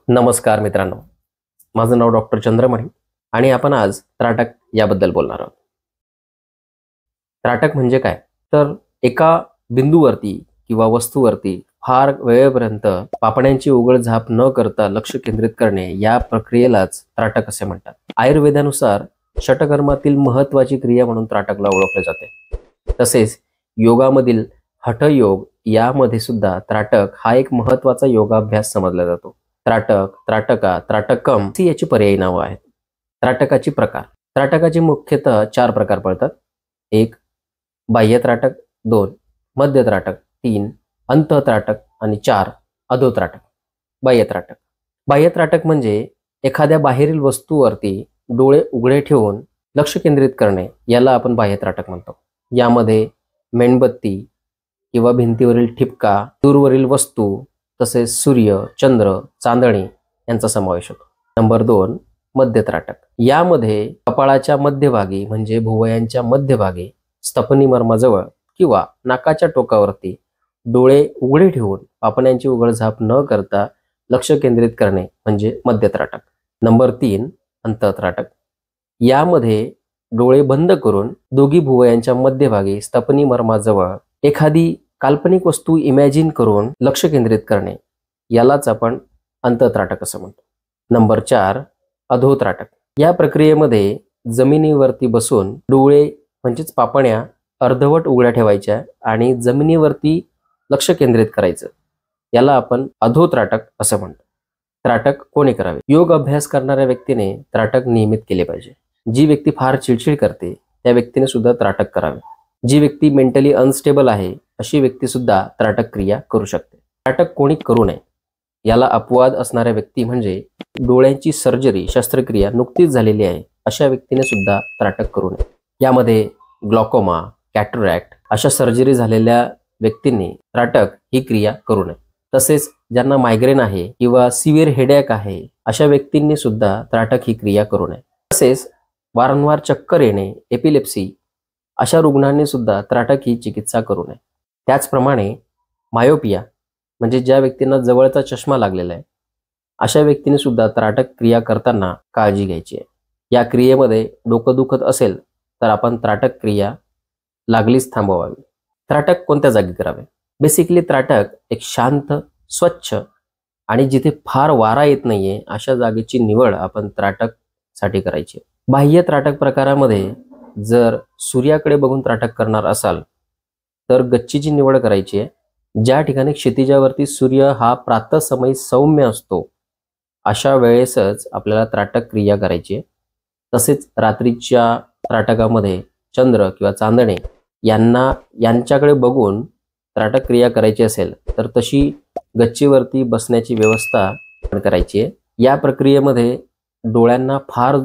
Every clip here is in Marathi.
नमस्कार मित्रांनो, माझं नाव डॉक्टर चंद्रमणी आणि आपण आज त्राटक याबद्दल बोलणार आहोत. त्राटक म्हणजे काय? तर एका बिंदूवरती किंवा वस्तूवरती फार वेळेपर्यंत पापण्यांची उघडझाप न करता लक्ष केंद्रित करणे या प्रक्रियेलाच त्राटक असे म्हणतात. आयुर्वेदानुसार षटकर्मातील महत्त्वाची क्रिया म्हणून त्राटकला ओळखले जाते. तसेच योगामधील हठयोग यामध्ये सुद्धा त्राटक हा एक महत्त्वाचा योगाभ्यास समजला जातो. त्राटक, त्राटका, त्राटकम ही याची पर्यायी नावं आहेत. त्राटकाची प्रकार. त्राटकाचे मुख्यतः 4 प्रकार पडतात. 1. बाह्य त्राटक, 2. मध्य त्राटक, 3. अंतः त्राटक आणि 4. अधो त्राटक. बाह्य त्राटक. बाह्य त्राटक म्हणजे एखाद्या बाहेरील वस्तूवरती डोळे उघडे ठेवून लक्ष केंद्रित करणे याला आपण बाह्य त्राटक म्हणतो. यामध्ये मेणबत्ती किंवा भिंतीवरील ठिपका, दूरवरील वस्तू, तसेच सूर्य, चंद्र, चांदणे यांचा समावेश होतो. नंबर 2. मध्य त्राटक. यामध्ये कपाळाच्या मध्यभागी म्हणजे भुवयांच्या मध्यभागी स्तपनी मर्माजवळ किंवा नाकाच्या टोकावरती डोळे उघडे ठेवून पापण्यांची उघडझाप न करता लक्ष केंद्रित करणे म्हणजे मध्य त्राटक. नंबर 3. अंतः त्राटक. यामध्ये डोळे बंद करून दोघी भुवयांच्या मध्यभागी स्तपनी मर्माजवळ एखादी काल्पनिक वस्तू इमॅजिन करून लक्ष केंद्रित करणे यालाच आपण अंतःत्राटक असं म्हणतो. नंबर 4. अधो त्राटक. या प्रक्रियेमध्ये जमिनीवरती बसून डोळे म्हणजेच पापण्या अर्धवट उघड्या ठेवायच्या आणि जमिनीवरती लक्ष केंद्रित करायचं याला आपण अधो त्राटक असं म्हणतो. त्राटक कोणी करावे? योग अभ्यास करणाऱ्या व्यक्तीने त्राटक नियमित केले पाहिजे. जी व्यक्ती फार चिडचिड करते त्या व्यक्तीने सुद्धा त्राटक करावे. जी व्यक्ती मेंटली अनस्टेबल आहे अशी व्यक्ती सुद्धा त्राटक क्रिया करू शकते. त्राटक कोणी करू नये याला अपवाद असणाऱ्या व्यक्ती म्हणजे डोळ्यांची सर्जरी शस्त्रक्रिया नुकतीच झालेली आहे अशा व्यक्तीने सुद्धा त्राटक करू नये. यामध्ये ग्लॉकोमा, कॅटरॅक्ट अशा सर्जरी झालेल्या व्यक्तींनी त्राटक ही क्रिया करू नये. तसेच ज्यांना मायग्रेन आहे किंवा सिव्हिअर हेडेक आहे अशा व्यक्तींनी सुद्धा त्राटक ही क्रिया करू नये. तसेच वारंवार चक्कर येणे, एपिलेप्सी अशा रुग्णांनी सुद्धा त्राटक ही चिकित्सा करू नये. त्याचप्रमाणे मायोपिया म्हणजे ज्या व्यक्तींना जवळचा चष्मा लागलेला आहे अशा व्यक्तीने सुद्धा त्राटक क्रिया करताना काळजी घ्यायची आहे. या क्रियेमध्ये डोकं दुखत असेल तर आपण त्राटक क्रिया लागलीच थांबवावी. त्राटक कोणत्या जागी करावे? बेसिकली त्राटक एक शांत, स्वच्छ आणि जिथे फार वारा येत नाहीये अशा जागेची निवड आपण त्राटकसाठी करायची. बाह्य त्राटक प्रकारामध्ये जर सूर्याकडे बघून त्राटक करणार असाल तर गच्चीची निवड करायची आहे. ज्या ठिकाणी क्षितिजावरती सूर्य हा प्रातःसमयी सौम्य असतो अशा वेळेसच आपल्याला त्राटक क्रिया करायची आहे. तसेच रात्रीच्या त्राटकामध्ये चंद्र किंवा चांदणे यांच्याकडे बघून त्राटक क्रिया करायची असेल तर तशी गच्चीवरती बसण्याची व्यवस्था करायची आहे. या प्रक्रियेमध्ये डोळ्यांना फार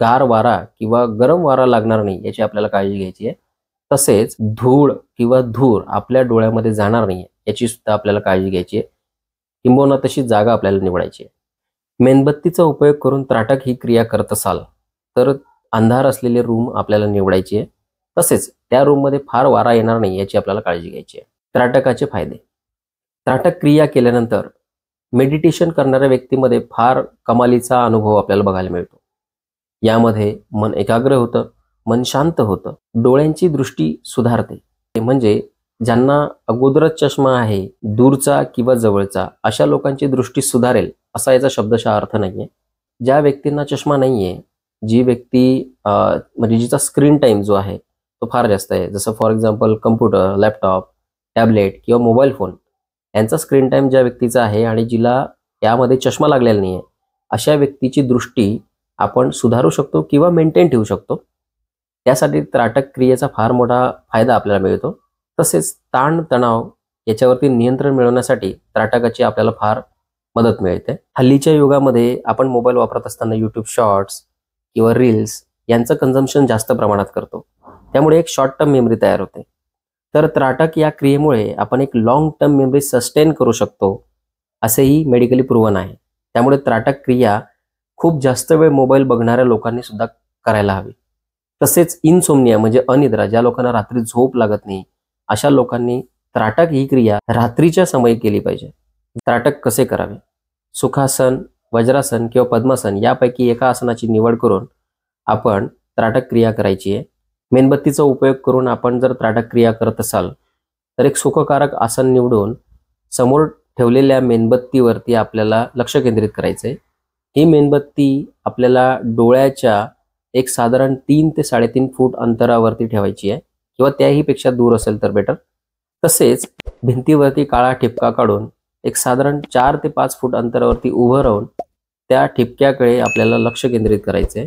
गार वारा किंवा गरम वारा लागणार नाही याची आपल्याला काळजी घ्यायची आहे. तसेच धूळ किंवा धूर आपल्या डोळ्यामध्ये जाणार नाही याची सुद्धा आपल्याला काळजी घ्यायची आहे. किंबहुना तशी जागा आपल्याला निवडायची आहे. मेणबत्तीचा उपयोग करून त्राटक ही क्रिया करत असाल तर अंधार असलेले रूम आपल्याला निवडायची आहे. तसेच त्या रूममध्ये फार वारा येणार नाही याची आपल्याला काळजी घ्यायची आहे. त्राटकाचे फायदे. त्राटक क्रिया केल्यानंतर मेडिटेशन करणाऱ्या व्यक्तीमध्ये फार कमालीचा अनुभव आपल्याला बघायला मिळतो. यामध्ये मन एकाग्र होतं, मन शांत होतं, डोळ्यांची दृष्टी सुधारते. म्हणजे ज्यांना अगोदरच चष्मा आहे, दूरचा किंवा जवळचा, अशा लोकांची दृष्टी सुधारेल असा याचा शब्दशः अर्थ नाहीये. ज्या व्यक्तींना चष्मा नाहीये, जी व्यक्ती म्हणजे जिचा स्क्रीन टाइम जो आहे तो फार जास्त आहे, जसं for example computer, laptop, tablet किंवा मोबाईल फोन यांचा स्क्रीन टाइम ज्या व्यक्तीचा आहे आणि जिला यामध्ये चष्मा लागलेला नाहीये अशा व्यक्तीची दृष्टी आपण सुधारू शकतो किंवा मेंटेन ठेवू शकतो. त्यासाठी त्राटक क्रियेचा फार मोठा फायदा आपल्याला मिळतो. तसेच ताण तणाव याच्यावरती नियंत्रण मिळवण्यासाठी त्राटकाची आपल्याला फार मदत मिळते. हल्लीच्या युगामध्ये आपण मोबाईल वापरत असताना यूट्यूब शॉर्ट्स किंवा रील्स यांचं कन्झम्पशन जास्त प्रमाणात करतो. त्यामुळे एक शॉर्ट टर्म मेमरी तयार होते. तर त्राटक या क्रियेमुळे आपण एक लॉंग टर्म मेमरी सस्टेन करू शकतो असेही मेडिकली प्रूव्हन आहे. त्यामुळे त्राटक क्रिया खूप जास्त वेळ मोबाईल बघणाऱ्या लोकांनी सुद्धा करायला हवी. तसेच इनसोमनिया म्हणजे अनिद्रा, ज्या लोकांना रात्री झोप लागत नाही अशा लोकांनी त्राटक ही क्रिया रात्रीच्या समयी केली पाहिजे. त्राटक कसे करावे? सुखासन वज्रासन किंवा पद्मासन यापैकी एका आसनाची निवड करून आपण त्राटक क्रिया करायची आहे. मेणबत्तीचा उपयोग करून आपण जर त्राटक क्रिया करत असाल तर एक सुखकारक आसन निवडून समोर ठेवलेल्या मेणबत्तीवरती आपल्याला लक्ष केंद्रित करायचंय. ही मेणबत्ती आपल्याला डोळ्याच्या एक साधारण 3 ते 3.5 फूट अंतरावरती ठेवायची आहे किंवा त्याही पेक्षा दूर असेल तर बेटर. तसेच भिंतीवरती काळा ठिपका काढून एक साधारण 4 ते 5 फूट अंतरावरती उभं राहून त्या ठिपक्याकडे आपल्याला लक्ष केंद्रित करायचंय.